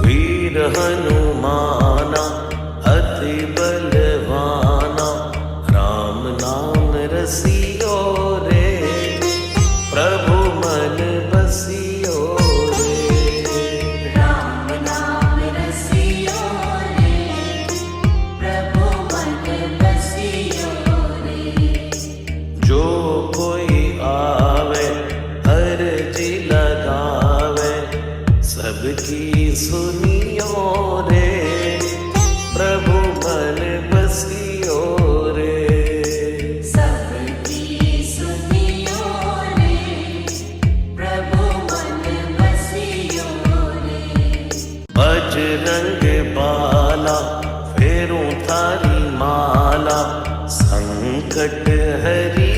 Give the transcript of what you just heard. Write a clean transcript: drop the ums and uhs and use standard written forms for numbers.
वीर हनुमाना अति बलवाना, राम नाम रसियो रे, प्रभु मन बसियो रे। राम नाम रसियो रे, प्रभु मन बसियो रे। जो कोई आवे अर्जी लगावे, सबकी सुनियो रे, प्रभु मन बसियो रे। सबकी सुनियो रे, प्रभु मन बसियो रे। बजरंग बाला फेरूं थारी माला, संकट हरी